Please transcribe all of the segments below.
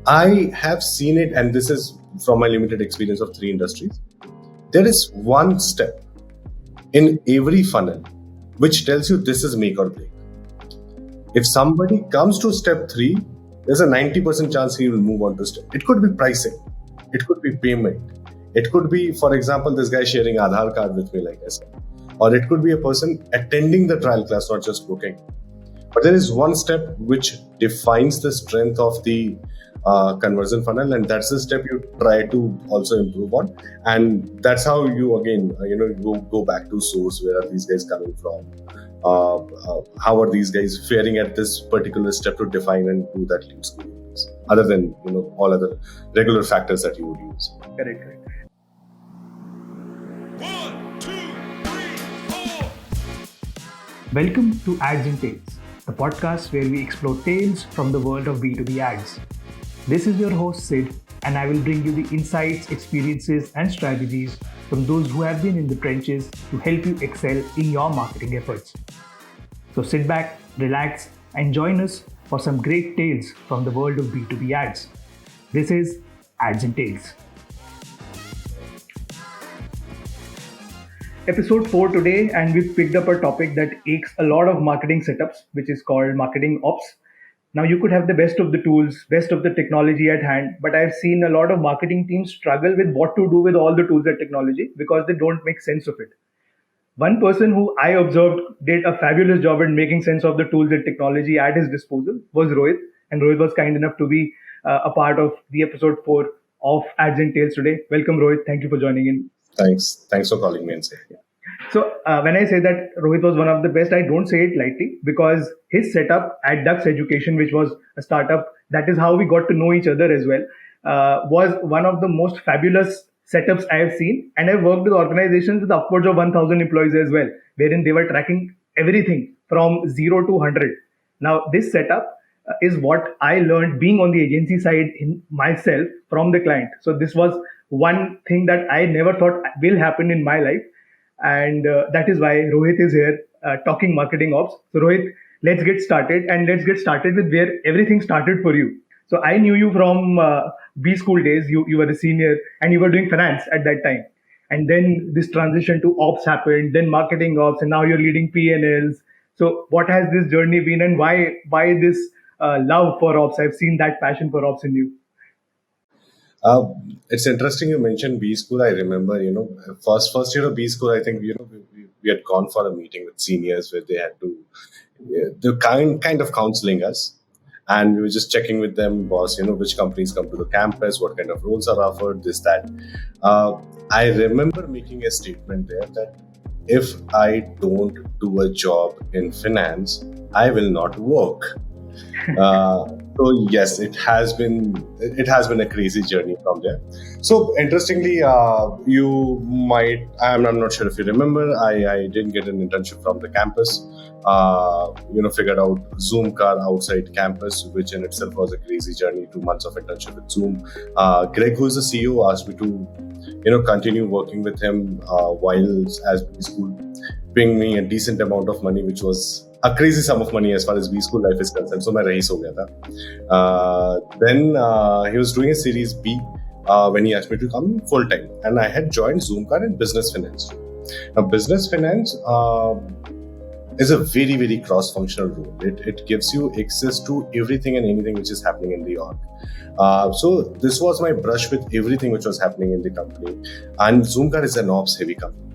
I have seen it, and this is from my limited experience of 3 industries. There is one step in every funnel which tells you this is make or break. If somebody comes to step 3, there's a 90% chance he will move on to step. It could be pricing, it could be payment, it could be, for example, this guy sharing Aadhaar card with me, like I said, or it could be a person attending the trial class, not just booking. But there is one step which defines the strength of the conversion funnel, and that's the step you try to also improve on. And that's how you again, go back to source. Where are these guys coming from? How are these guys faring at this particular step to define and do that lead scoring, other than all other regular factors that you would use. Correct. 1, 2, 3, 4. Welcome to Ads and Tales, the podcast where we explore tales from the world of B2B ads. This is your host Sid, and I will bring you the insights, experiences, and strategies from those who have been in the trenches to help you excel in your marketing efforts. So sit back, relax, and join us for some great tales from the world of B2B ads. This is Ads and Tales. Episode 4 today, and we've picked up a topic that aches a lot of marketing setups, which is called marketing ops. Now, you could have the best of the tools, best of the technology at hand, but I've seen a lot of marketing teams struggle with what to do with all the tools and technology because they don't make sense of it. One person who I observed did a fabulous job in making sense of the tools and technology at his disposal was Rohit, and Rohit was kind enough to be a part of the episode 4 of Ads and Tales today. Welcome, Rohit. Thank you for joining in. Thanks for calling me and saying. So when I say that Rohit was one of the best, I don't say it lightly, because his setup at Dux Education, which was a startup, that is how we got to know each other as well, was one of the most fabulous setups I have seen. And I've worked with organizations with upwards of 1,000 employees as well, wherein they were tracking everything from 0 to 100. Now, this setup is what I learned being on the agency side in myself from the client. So this was one thing that I never thought will happen in my life. And that is why Rohit is here talking marketing ops. So Rohit, let's get started, and let's get started with where everything started for you. So I knew you from B school days. You were a senior and you were doing finance at that time. And then this transition to ops happened, then marketing ops, and now you're leading P&Ls. So what has this journey been, and why this love for ops? I've seen that passion for ops in you. It's interesting you mentioned B school. I remember, first year of B school, I think, we had gone for a meeting with seniors where they had to, they kind of counseling us. And we were just checking with them, boss, which companies come to the campus, what kind of roles are offered, this, that. I remember making a statement there that if I don't do a job in finance, I will not work. So yes, it has been a crazy journey from there. So interestingly, I'm not sure if you remember, I didn't get an internship from the campus. Figured out Zoomcar outside campus, which in itself was a crazy journey. 2 months of internship with Zoom. Greg, who is the CEO, asked me to continue working with him while as B school, paying me a decent amount of money, which was a crazy sum of money as far as B school life is concerned. So, मैं rice हो गया था. Then he was doing a series B when he asked me to come full time, and I had joined Zoomcar in business finance. Now, business finance is a very, very cross-functional role. It gives you access to everything and anything which is happening in the org. So this was my brush with everything which was happening in the company. And Zoomcar is an ops-heavy company.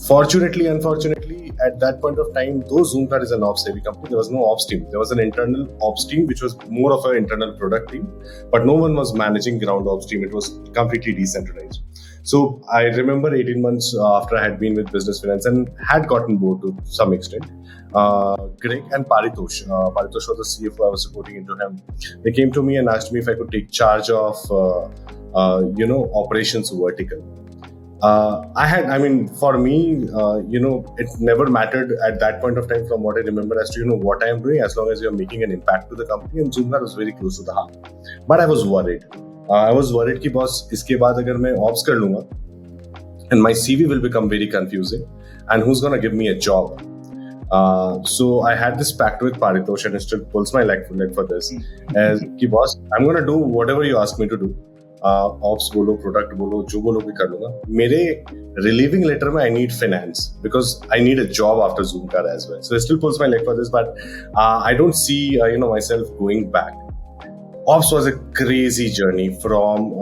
Fortunately, unfortunately, at that point of time, though Zoomcar is an ops-heavy company, there was no ops team. There was an internal ops team, which was more of an internal product team, but no one was managing ground ops team. It was completely decentralized. So I remember 18 months after I had been with business finance and had gotten bored to some extent, Greg and Paritosh was the CFO, I was reporting into him. They came to me and asked me if I could take charge of, operations vertical. For me, it never mattered at that point of time from what I remember as to, what I am doing, as long as you're making an impact to the company. And Zoomcar was very close to the heart. But I was worried. कि boss, इसके बाद अगर मैं ops कर लूँगा, and my CV will become very confusing, and who's going to give me a job? So I had this pact with Paritosh, and he still pulls my leg for this. As ki boss, I'm gonna do whatever you ask me to do. Ops bolo, product bolo, jo bolo bhi kar lunga. Mere relieving letter mein I need finance because I need a job after Zoomcar as well. So he still pulls my leg for this, but I don't see myself going back. Ops was a crazy journey from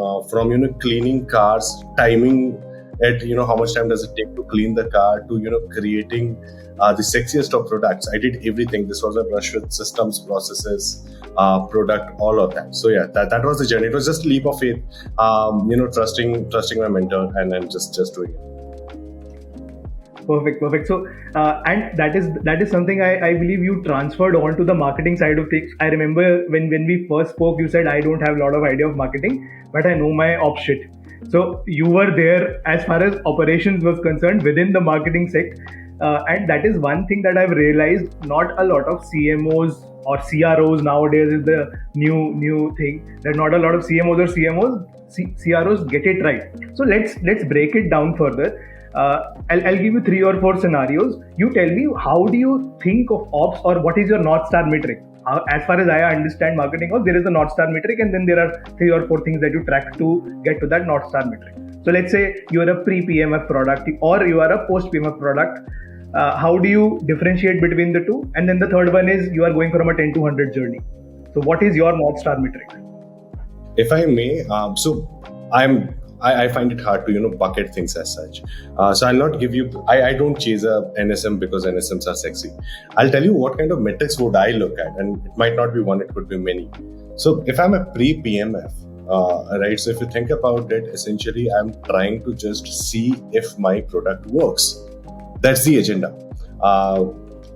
cleaning cars, timing it, how much time does it take to clean the car, to creating the sexiest of products. I did everything. This was a brush with systems, processes, product, all of that. So yeah, that was the journey. It was just a leap of faith, trusting my mentor and then just doing it. Perfect. So, and that is something I believe you transferred onto the marketing side of things. I remember when we first spoke, you said I don't have a lot of idea of marketing, but I know my ops shit. So you were there as far as operations was concerned within the marketing sect, and that is one thing that I've realized. Not a lot of CMOs or CROs nowadays is the new thing. There are not a lot of CMOs or CROs get it right. So let's break it down further. I'll give you 3 or 4 scenarios. You tell me, how do you think of ops, or what is your North Star metric? As far as I understand marketing ops, there is a North Star metric, and then there are 3 or 4 things that you track to get to that North Star metric. So let's say you are a pre-PMF product or you are a post-PMF product. How do you differentiate between the two? And then the third one is you are going from a 10 to 100 journey. So what is your North Star metric? If I may, I find it hard to bucket things as such. So I'll not give you. I don't chase a NSM because NSMs are sexy. I'll tell you what kind of metrics would I look at, and it might not be one. It could be many. So if I'm a pre-PMF, right? So if you think about it, essentially I'm trying to just see if my product works. That's the agenda.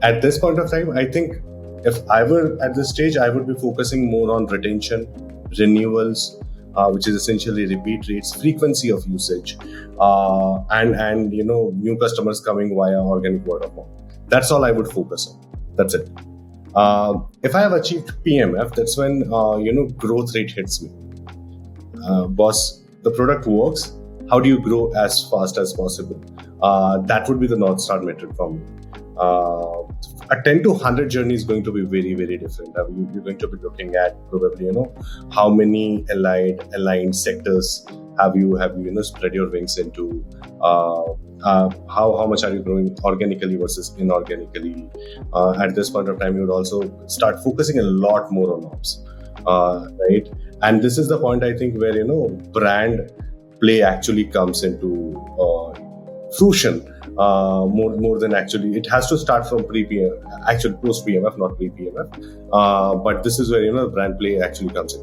At this point of time, I think if I were at this stage, I would be focusing more on retention, renewals, which is essentially repeat rates, frequency of usage, and new customers coming via organic word of mouth. That's all I would focus on. That's it. If I have achieved PMF, that's when growth rate hits me. Boss, the product works. How do you grow as fast as possible? That would be the North Star metric for me. A 10 to 100 journey is going to be very, very different. You're going to be looking at probably, how many aligned sectors have you spread your wings into, how much are you growing organically versus inorganically. At this point of time, you would also start focusing a lot more on ops, right? And this is the point, I think, where, brand play actually comes into fruition. More than actually, it has to start from pre-PMF, actually post-PMF, not pre-PMF. But this is where brand play actually comes in.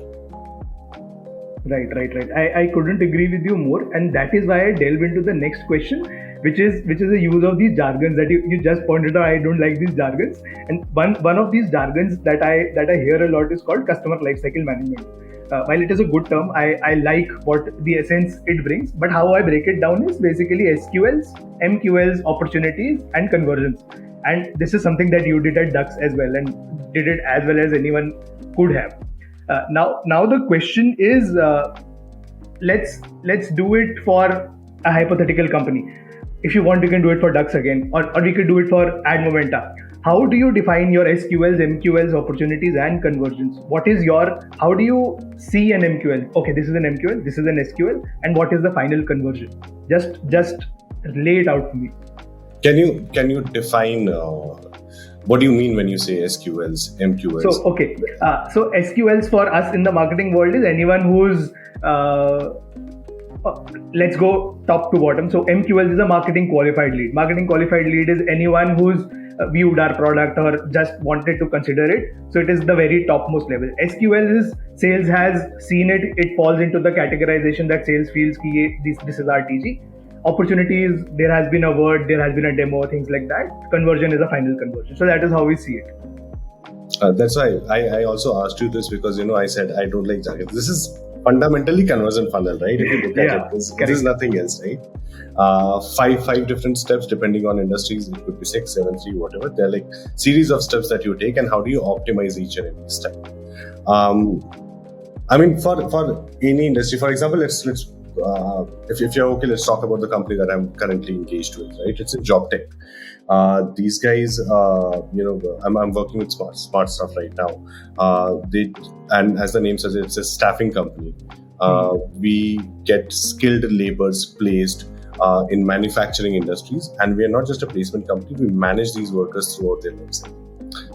Right. I couldn't agree with you more, and that is why I delve into the next question, which is the use of these jargons that you just pointed out. I don't like these jargons, and one of these jargons that I hear a lot is called customer lifecycle management. While it is a good term, I like what the essence it brings, but how I break it down is basically SQLs, MQLs, opportunities, and conversions. And this is something that you did at Dux as well, and did it as well as anyone could have. Now the question is, let's do it for a hypothetical company. If you want, you can do it for Dux again, or we could do it for Ad Momenta. How do you define your SQLs, MQLs, opportunities, and conversions? How do you see an MQL? Okay, this is an MQL, this is an SQL, and what is the final conversion? Just lay it out for me. Can you define what do you mean when you say SQLs, MQLs? So SQLs for us in the marketing world is anyone who's let's go top to bottom. So MQLs is a marketing qualified lead. Marketing qualified lead is anyone who's viewed our product or just wanted to consider it. So it is the very topmost level. SQL is sales has seen it. It falls into the categorization that sales feels this is RTG. Opportunities, there has been a word, there has been a demo, things like that. Conversion is a final conversion. So that is how we see it. That's why I also asked you this, because I said I don't like jargon. This is fundamentally conversion funnel, right? If you look at it, this is nothing else, right? Five different steps depending on industries. It could be 6, 7, 3, whatever. They're like series of steps that you take, and how do you optimize each and every step? I mean, for any industry, for example, let's if you're okay, let's talk about the company that I'm currently engaged with, right? It's in job tech. These guys, I'm working with smart stuff right now. And as the name says, it's a staffing company. We get skilled laborers placed in manufacturing industries, and we are not just a placement company. We manage these workers throughout their lives.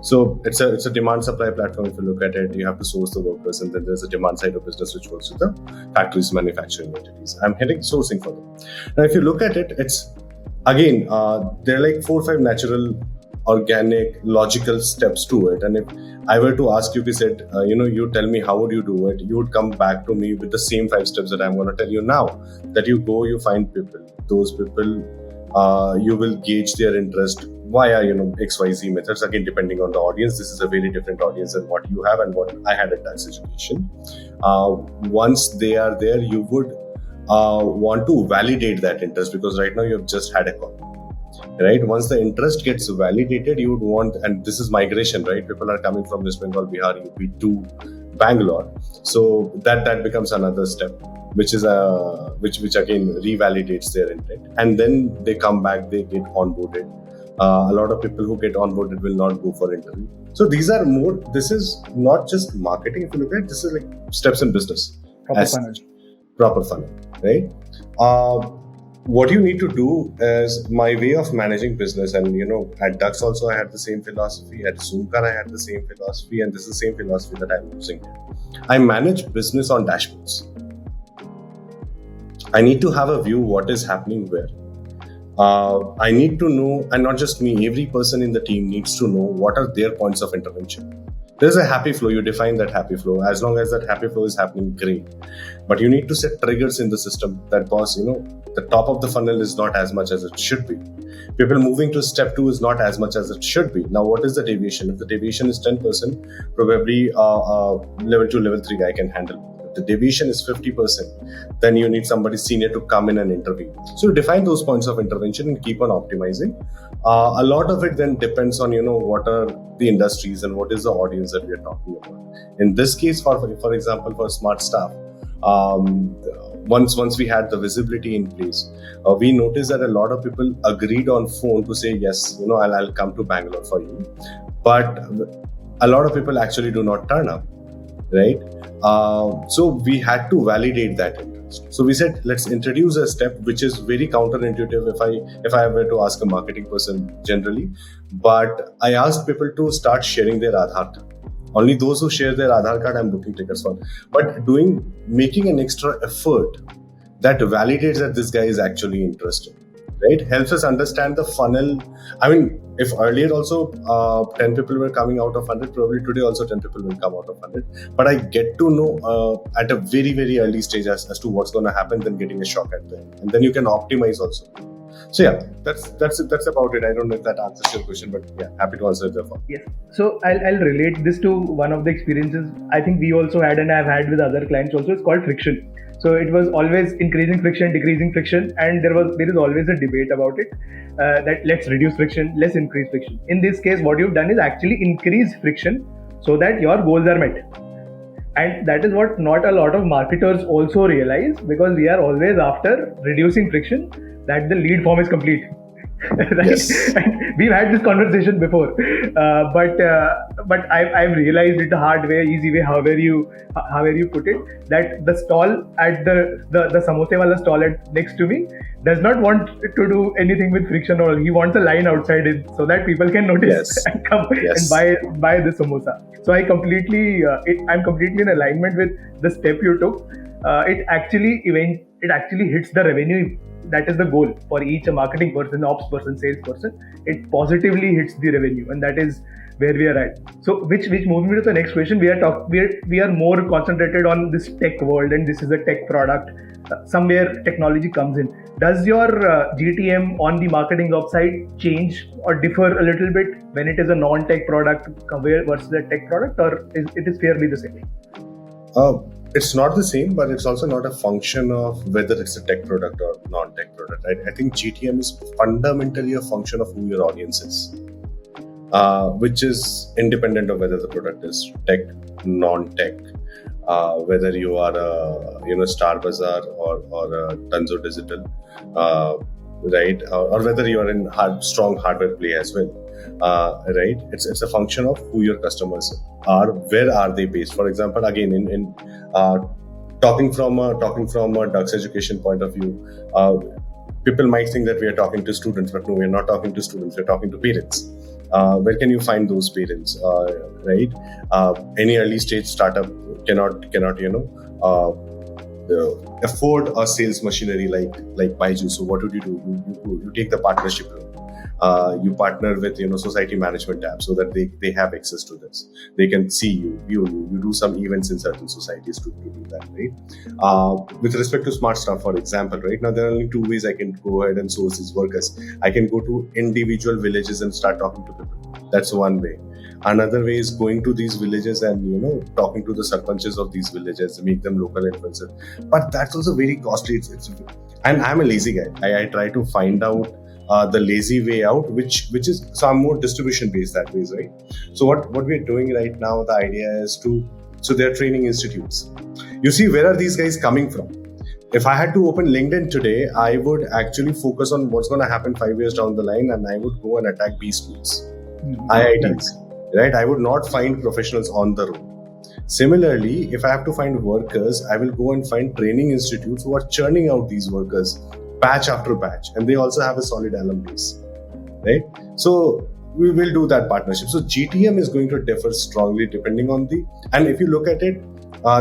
So it's a demand supply platform. If you look at it, you have to source the workers, and then there's a demand side of business which works with the factories, manufacturing entities. I'm heading sourcing for them. Now, if you look at it, it's again there are like 4 or 5 natural, organic, logical steps to it. And if I were to ask you, we said, you tell me how would you do it, you would come back to me with the same 5 steps that I'm going to tell you now. That you go, you find people. Those people, you will gauge their interest via XYZ methods. Again, depending on the audience, this is a very different audience than what you have and what I had at tax education. Once they are there, you would want to validate that interest, because right now you have just had a call. Right? Once the interest gets validated, you would want, and this is migration, right? People are coming from West Bengal, Bihar, UP to Bangalore. So that becomes another step, which is which again revalidates their intent, and then they come back, they get onboarded. A lot of people who get onboarded will not go for interview. So these are more. This is not just marketing. If you look at it, this is like steps in business. Proper funnel, right? What you need to do is my way of managing business, and at Dux also I had the same philosophy. At Zoomcar I had the same philosophy, and this is the same philosophy that I'm using. I manage business on dashboards. I need to have a view what is happening where. I need to know, and not just me, every person in the team needs to know what are their points of intervention. There's a happy flow, you define that happy flow. As long as that happy flow is happening, great. But you need to set triggers in the system that, boss, the top of the funnel is not as much as it should be. People moving to step 2 is not as much as it should be. Now, what is the deviation? If the deviation is 10%, probably level 2, level 3 guy can handle. If the deviation is 50%, then you need somebody senior to come in and intervene. So you define those points of intervention and keep on optimizing. A lot of it then depends on, what are the industries and what is the audience that we are talking about. In this case, for example, for smart staff, once we had the visibility in place, we noticed that a lot of people agreed on phone to say, yes, I'll come to Bangalore for you. But a lot of people actually do not turn up, right? So we had to validate that interest. So we said, let's introduce a step which is very counterintuitive if I were to ask a marketing person generally. But I asked people to start sharing their Aadhaar card. Only those who share their Aadhaar card, I'm booking tickets for. But making an extra effort that validates that this guy is actually interested, right? Helps us understand the funnel. I mean, if earlier also 10 people were coming out of 100, probably today also 10 people will come out of 100. But I get to know at a very, very early stage as to what's going to happen, then getting a shock at the end. And then you can optimize also. So yeah, that's about it. I don't know if that answers your question, but yeah, happy to answer it therefore. Yes. So I'll relate this to one of the experiences I think we also had, and I've had with other clients also. It's called friction. So it was always increasing friction, decreasing friction, and there is always a debate about it. That let's reduce friction, let's increase friction. In this case, what you've done is actually increase friction so that your goals are met. And that is what not a lot of marketers also realize, because we are always after reducing friction, that the lead form is complete. Right? Yes. And we've had this conversation before, but I've realized it the hard way, easy way, however you put it, that the stall at the samosa wala stall next to me does not want to do anything with friction or all. He wants a line outside it so that people can notice and come and buy the samosa. So I'm completely in alignment with the step you took. It actually hits the revenue. That is the goal for each marketing person, ops person, sales person. It positively hits the revenue, and that is where we are at. So, which moves me to the next question. We are more concentrated on this tech world, and this is a tech product. Somewhere technology comes in. Does your GTM on the marketing ops side change or differ a little bit when it is a non-tech product versus a tech product, or it is fairly the same? It's not the same, but it's also not a function of whether it's a tech product or non-tech product. I think GTM is fundamentally a function of who your audience is, which is independent of whether the product is tech, non-tech, whether you are a Star Bazaar or a Tanzo Digital. right? Or whether you are in strong hardware play as well, right? It's a function of who your customers are, where are they based. For example, again, in talking from a Ducks education point of view, people might think that we are talking to students, but no, we're not talking to students. We're talking to parents. Where can you find those parents, right? Any early stage startup cannot afford a sales machinery like Baiju. So what would you do? You take the partnership loan. You partner with society management tab so that they have access to this. They can see you do some events in certain societies to do that, right? With respect to smart stuff, for example, right now there are only two ways I can go ahead and source these workers. I can go to individual villages and start talking to people. That's one way. Another way is going to these villages and talking to the sarpanches of these villages, make them local influencers. But that's also very costly. And I'm a lazy guy. I try to find out the lazy way out, which is, so I'm more distribution based that ways, right? So what we're doing right now, the idea is so they're training institutes. You see, where are these guys coming from? If I had to open LinkedIn today, I would actually focus on what's going to happen 5 years down the line, and I would go and attack B schools, IITs, right? I would not find professionals on the road. Similarly, if I have to find workers, I will go and find training institutes who are churning out these workers batch after batch, and they also have a solid alum base, right? So we will do that partnership. So GTM is going to differ strongly depending on and if you look at it,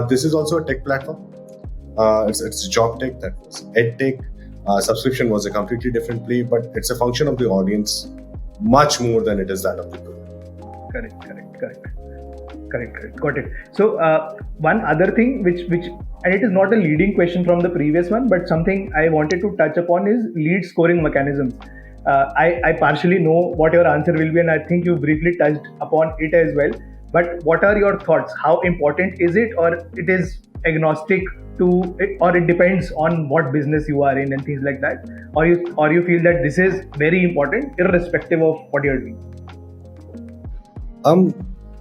this is also a tech platform. It's job tech, that was ed tech. Subscription was a completely different play, but it's a function of the audience much more than it is that of the group. Correct. Got it. So one other thing which and it is not a leading question from the previous one, but something I wanted to touch upon is lead scoring mechanisms. I partially know what your answer will be, and I think you briefly touched upon it as well. But what are your thoughts? How important is it, or it is agnostic to it, or it depends on what business you are in and things like that? Or you feel that this is very important irrespective of what you're doing?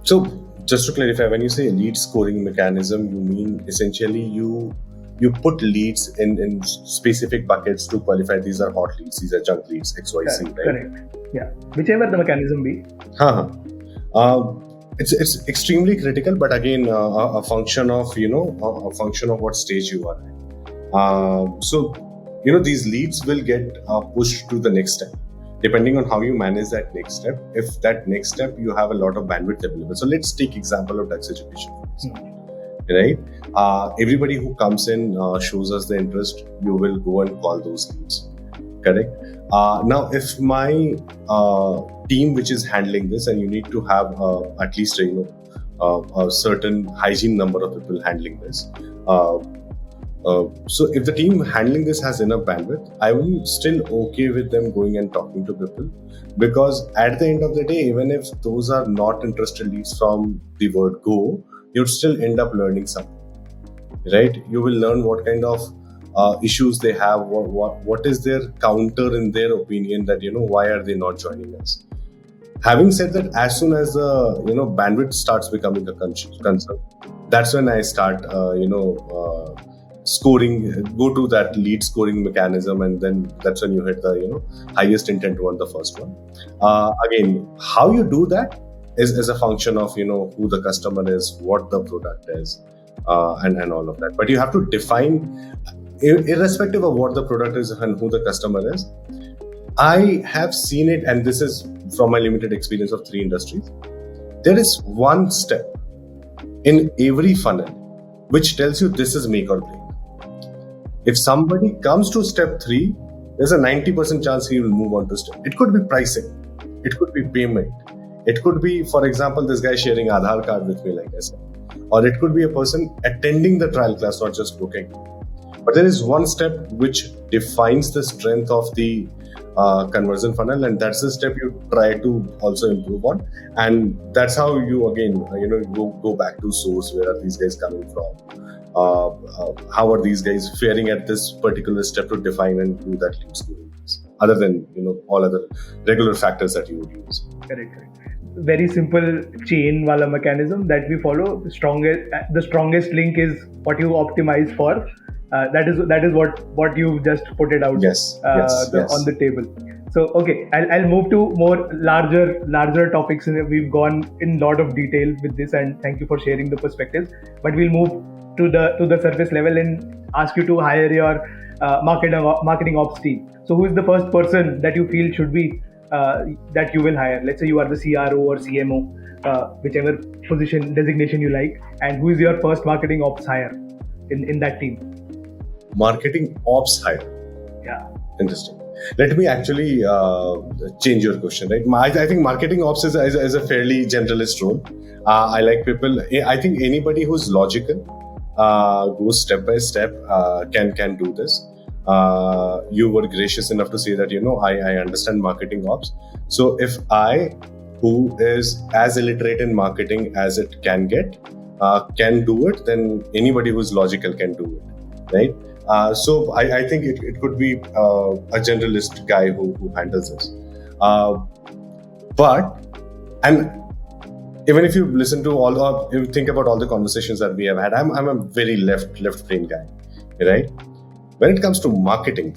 So just to clarify, when you say lead scoring mechanism, you mean essentially you put leads in specific buckets to qualify. These are hot leads, these are junk leads, XYZ, right? Correct. Yeah. Whichever the mechanism be. It's extremely critical, but again, a function of a function of what stage you are at. So these leads will get pushed to the next step, depending on how you manage that next step. If that next step you have a lot of bandwidth available. So let's take example of Ducks education, right? Everybody who comes in shows us the interest. You will go and call those leads, correct? Now, if my team which is handling this, and you need to have at least a certain hygiene number of people handling this. So if the team handling this has enough bandwidth, I will still okay with them going and talking to people, because at the end of the day, even if those are not interested leads from the word go, you'd still end up learning something, right? You will learn what kind of issues they have, what is their counter in their opinion, that why are they not joining us. Having said that, as soon as the bandwidth starts becoming a concern, that's when I start scoring, go to that lead scoring mechanism, and then that's when you hit the highest intent one, the first one. Again, how you do that is a function of who the customer is, what the product is, and all of that. But you have to define, irrespective of what the product is and who the customer is. I have seen it, and this is from my limited experience of 3 industries. There is one step in every funnel which tells you this is make or break. If somebody comes to step 3, there's a 90% chance he will move on to step. It could be pricing, it could be payment, it could be, for example, this guy sharing Aadhaar card with me, like I said, or it could be a person attending the trial class, not just booking. But there is one step which defines the strength of the conversion funnel, and that's the step you try to also improve on. And that's how you again go back to source. Where are these guys coming from? How are these guys faring at this particular step to define and do that lead scoring, other than all other regular factors that you would use. Correct. Very simple chain wala mechanism that we follow. The strongest link is what you optimize for. That is what you just put it out Yes, yes, yes. on the table. So okay, I'll move to more larger topics. We've gone in a lot of detail with this, and thank you for sharing the perspectives. But we'll move to the surface level and ask you to hire your marketing ops team. So who is the first person that you feel should be that you will hire? Let's say you are the CRO or CMO, whichever position designation you like, and who is your first marketing ops hire in that team? Marketing ops hire. Yeah. Interesting. Let me actually change your question, right? I think marketing ops is a fairly generalist role. I like people. I think anybody who's logical, goes step by step, can do this. You were gracious enough to say that, I understand marketing ops. So if I, who is as illiterate in marketing as it can get, can do it, then anybody who's logical can do it, right? So I think it could be a generalist guy who handles this. And even if you listen to if you think about all the conversations that we have had, I'm a very left brain guy, right? When it comes to marketing,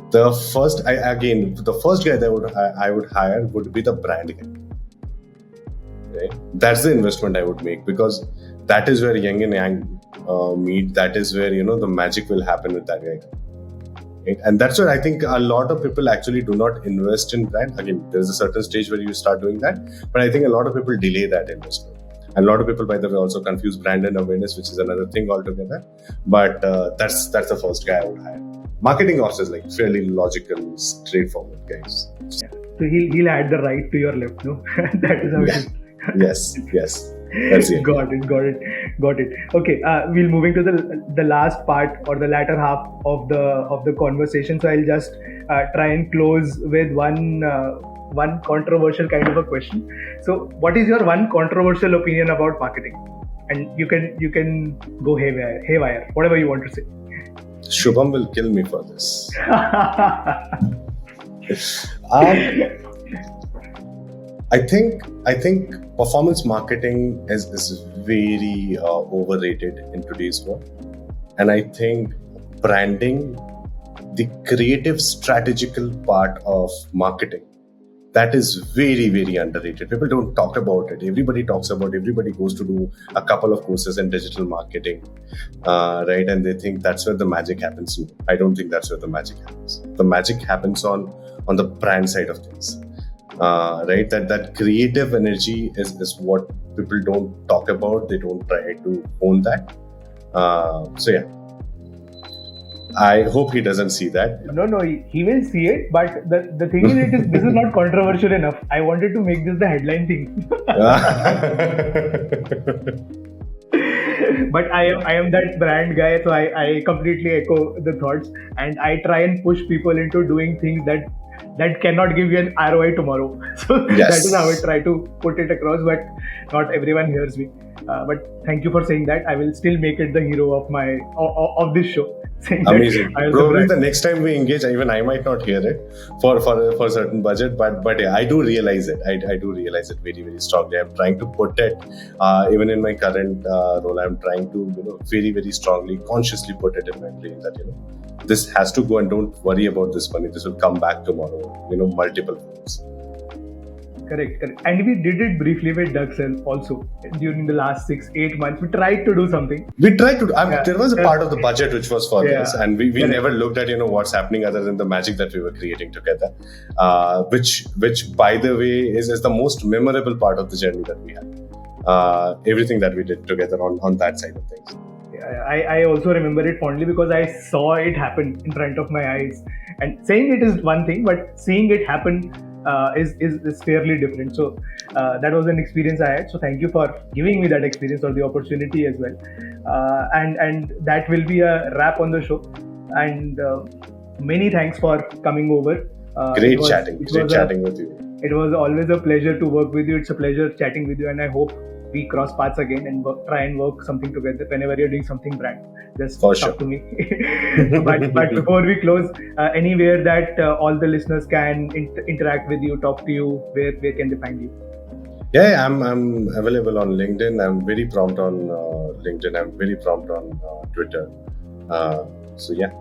the first guy that I would hire would be the brand guy. Right? That's the investment I would make, because that is where yin and yang meet. That is where the magic will happen with that guy. Right? And that's where I think a lot of people actually do not invest in brand. Again, there's a certain stage where you start doing that, but I think a lot of people delay that investment. And a lot of people, by the way, also confuse brand and awareness, which is another thing altogether. But that's the first guy I would hire. Marketing ops is like fairly logical, straightforward guys. Yeah. So he'll add the right to your left, no? That is how it is. Yes. That's it. Got it. Okay, we'll moving to the last part, or the latter half of the conversation. So I'll just try and close with one controversial kind of a question. So what is your one controversial opinion about marketing? And you can go haywire, whatever you want to say. Shubham will kill me for this. I think performance marketing is very overrated in today's world, and I think branding, the creative strategical part of marketing, that is very, very underrated. People don't talk about it. Everybody talks about it. Everybody goes to do a couple of courses in digital marketing, right? And they think that's where the magic happens. No, I don't think that's where the magic happens. The magic happens on the brand side of things. Right, that creative energy is what people don't talk about. They don't try to own that. So yeah, I hope he doesn't see that. No, he will see it. But the thing is, this is not controversial enough. I wanted to make this the headline thing. But I am that brand guy, so I completely echo the thoughts, and I try and push people into doing things that cannot give you an ROI tomorrow. So yes. That is how I try to put it across, but not everyone hears me. But thank you for saying that. I will still make it the hero of this show. Amazing. Probably the next time we engage, even I might not hear it for a certain budget, but yeah, I do realize it. I do realize it very, very strongly. I'm trying to put it, even in my current role, I'm trying to very, very strongly, consciously put it in my brain that this has to go, and don't worry about this money. This will come back tomorrow. Multiple times. Correct. And we did it briefly with Duxell also during the last 6-8 months. We tried to do something. There was a part of the budget which was for this, and we never looked at what's happening other than the magic that we were creating together, which by the way is the most memorable part of the journey that we had. Everything that we did together on that side of things. I also remember it fondly because I saw it happen in front of my eyes. And saying it is one thing, but seeing it happen is fairly different. So that was an experience I had. So thank you for giving me that experience or the opportunity as well. And that will be a wrap on the show. And many thanks for coming over. Great chatting with you. It was always a pleasure to work with you. It's a pleasure chatting with you, and I hope we cross paths again and try and work something together whenever you're doing something brand. Just talk to me. but before we close, anywhere that all the listeners can interact with you, talk to you, where can they find you? Yeah, I'm available on LinkedIn. I'm very prompt on LinkedIn. I'm very prompt on Twitter. So yeah,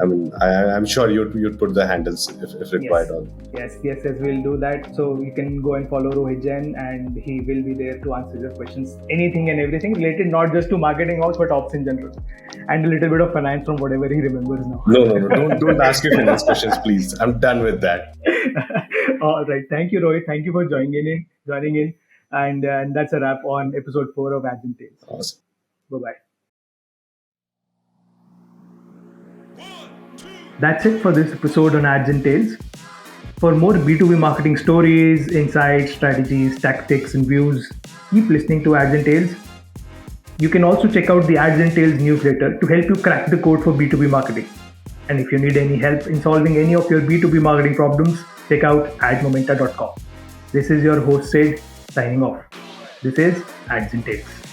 I mean, I'm sure you'd put the handles if required on. Yes, we'll do that. So you can go and follow Rohit Jain, and he will be there to answer your questions, anything and everything related, not just to marketing ops, but ops in general, and a little bit of finance from whatever he remembers now. No. Don't ask me finance questions, please. I'm done with that. All right. Thank you, Rohit. Thank you for joining in. And that's a wrap on episode 4 of Ads and Tales. Awesome. Bye-bye. 1, 2, That's it for this episode on Ads and Tales. For more B2B marketing stories, insights, strategies, tactics, and views, keep listening to Ads and Tales. You can also check out the Ads and Tales newsletter to help you crack the code for B2B marketing. And if you need any help in solving any of your B2B marketing problems, check out admomenta.com. This is your host, Sid, signing off. This is Ads and Tales.